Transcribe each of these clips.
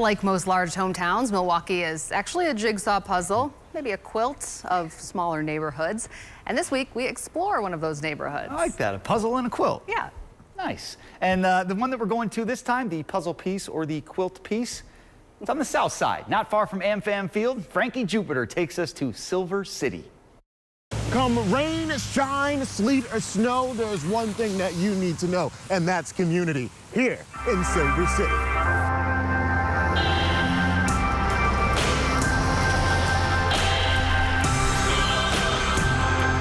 Like most large hometowns, Milwaukee is actually a jigsaw puzzle, maybe a quilt of smaller neighborhoods. And this week we explore one of those neighborhoods. I like that, a puzzle and a quilt. Yeah. Nice. And the one that we're going to this time, the puzzle piece or the quilt piece, it's on the south side, not far from AmFam Field. Frankie Jupiter takes us to Silver City. Come rain, shine, sleet, or snow, there's one thing that you need to know, and that's community here in Silver City.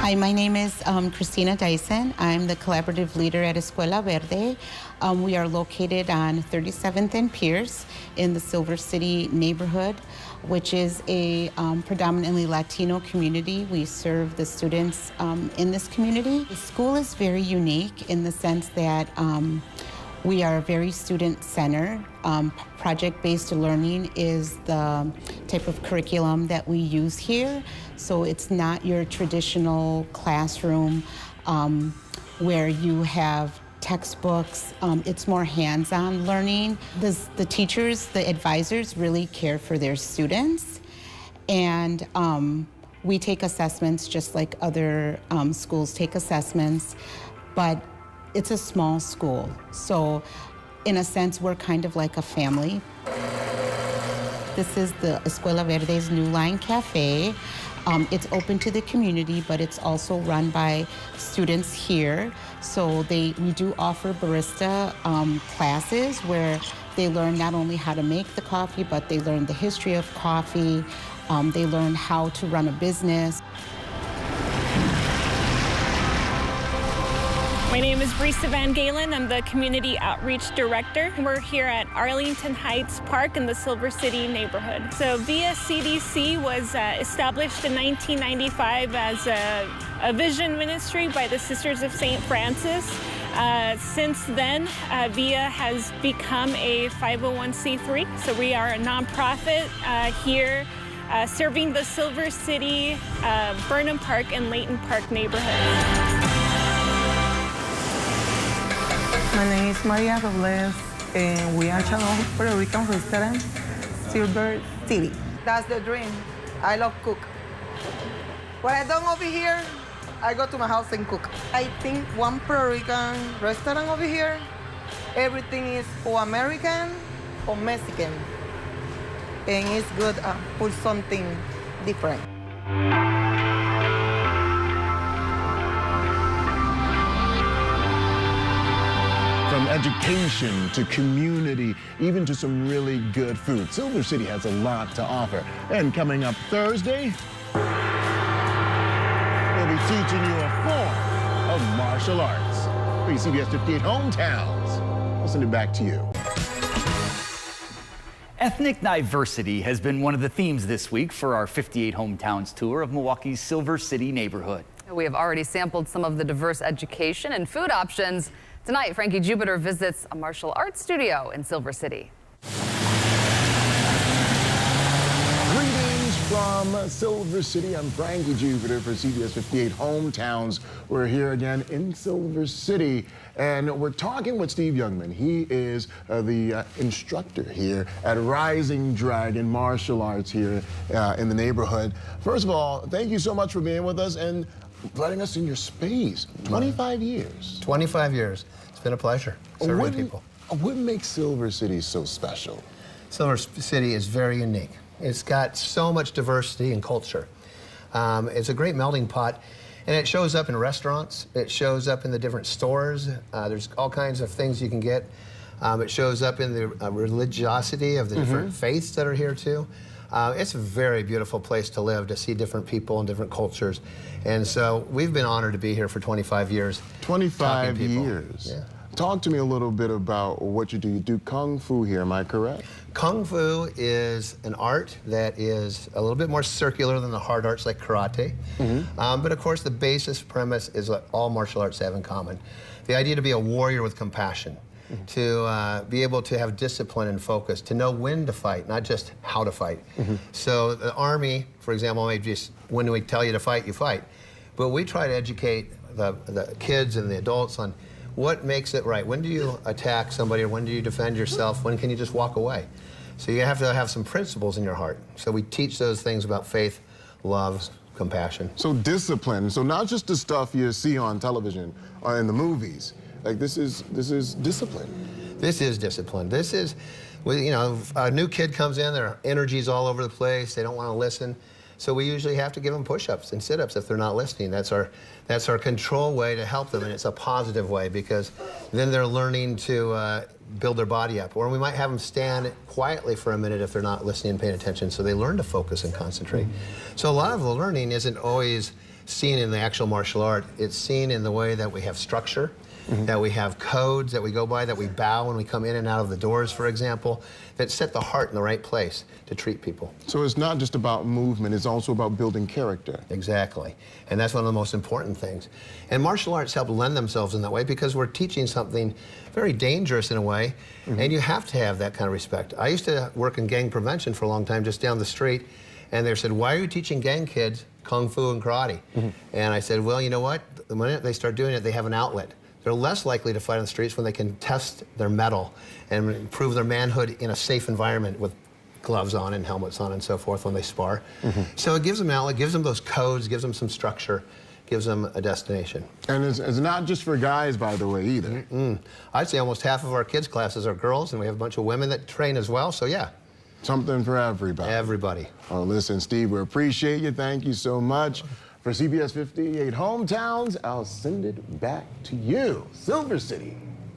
Hi, my name is Christina Dyson. I'm the collaborative leader at Escuela Verde. We are located on 37th and Pierce in the Silver City neighborhood, which is a predominantly Latino community. We serve the students in this community. The school is very unique in the sense that we are very student-centered. Project-based learning is the type of curriculum that we use here. So it's not your traditional classroom where you have textbooks. It's more hands-on learning. The teachers, the advisors really care for their students. And we take assessments just like other schools take assessments, but it's a small school. So in a sense, we're kind of like a family. This is the Escuela Verde's New Line Cafe. It's open to the community, but it's also run by students here. So we do offer barista classes where they learn not only how to make the coffee, but they learn the history of coffee. They learn how to run a business. My name is Brisa Van Galen. I'm the Community Outreach Director. We're here at Arlington Heights Park in the Silver City neighborhood. So VIA CDC was established in 1995 as a vision ministry by the Sisters of St. Francis. Since then, VIA has become a 501c3. So we are a nonprofit here serving the Silver City, Burnham Park, and Layton Park neighborhoods. My name is Maria Robles, and we are Channel Puerto Rican restaurant, Silver City. That's the dream. I love cook. When I'm done over here, I go to my house and cook. I think one Puerto Rican restaurant over here, everything is or American or Mexican. And it's good to put something different. From education to community, even to some really good food, Silver City has a lot to offer. And coming up Thursday, we'll be teaching you a form of martial arts. For your CBS 58 Hometowns, I'll send it back to you. Ethnic diversity has been one of the themes this week for our 58 Hometowns tour of Milwaukee's Silver City neighborhood. We have already sampled some of the diverse education and food options. Tonight, Frankie Jupiter visits a martial arts studio in Silver City. Greetings from Silver City. I'm Frankie Jupiter for CBS 58 Hometowns. We're here again in Silver City, and we're talking with Steve Youngman. He is the instructor here at Rising Dragon Martial Arts here in the neighborhood. First of all, thank you so much for being with us and letting us in your space. 25 years. 25 years. It's been a pleasure serving people. What makes Silver City so special? Silver City is very unique. It's got so much diversity and culture. It's a great melting pot, and it shows up in restaurants. It shows up in the different stores. There's all kinds of things you can get. It shows up in the religiosity of the different faiths that are here too. It's a very beautiful place to live, to see different people and different cultures. And so we've been honored to be here for 25 years. 25 years. Yeah. Talk to me a little bit about what you do. You do Kung Fu here, am I correct? Kung Fu is an art that is a little bit more circular than the hard arts like karate. But of course the basis premise is what all martial arts have in common. The idea to be a warrior with compassion. To be able to have discipline and focus, to know when to fight, not just how to fight. So the Army, for example, may just, when we tell you to fight, you fight. But we try to educate the kids and the adults on what makes it right. When do you attack somebody, or when do you defend yourself? When can you just walk away? So you have to have some principles in your heart. So we teach those things about faith, love, compassion. So discipline. So not just the stuff you see on television or in the movies. Like this is discipline. This is discipline. This is, well, you know, a new kid comes in, their energy's all over the place, they don't want to listen. So we usually have to give them push-ups and sit-ups if they're not listening. That's our control way to help them, and it's a positive way because then they're learning to build their body up. Or we might have them stand quietly for a minute if they're not listening and paying attention, so they learn to focus and concentrate. So a lot of the learning isn't always seen in the actual martial art. It's seen in the way that we have structure, that we have codes that we go by, that we bow when we come in and out of the doors, for example, that set the heart in the right place to treat people. So it's not just about movement, it's also about building character. Exactly. And that's one of the most important things. And martial arts help lend themselves in that way because we're teaching something very dangerous in a way, and you have to have that kind of respect. I used to work in gang prevention for a long time just down the street, and they said, why are you teaching gang kids Kung Fu and karate? And I said, well, you know what? The minute they start doing it, they have an outlet. They're less likely to fight on the streets when they can test their mettle and prove their manhood in a safe environment with gloves on and helmets on and so forth when they spar. So it gives them an outlet, gives them those codes, gives them some structure, gives them a destination. And it's not just for guys, by the way, either. I'd say almost half of our kids' classes are girls, and we have a bunch of women that train as well, so yeah. Something for everybody. Everybody. Oh, listen, Steve, we appreciate you. Thank you so much. For CBS 58 Hometowns, I'll send it back to you, Silver City.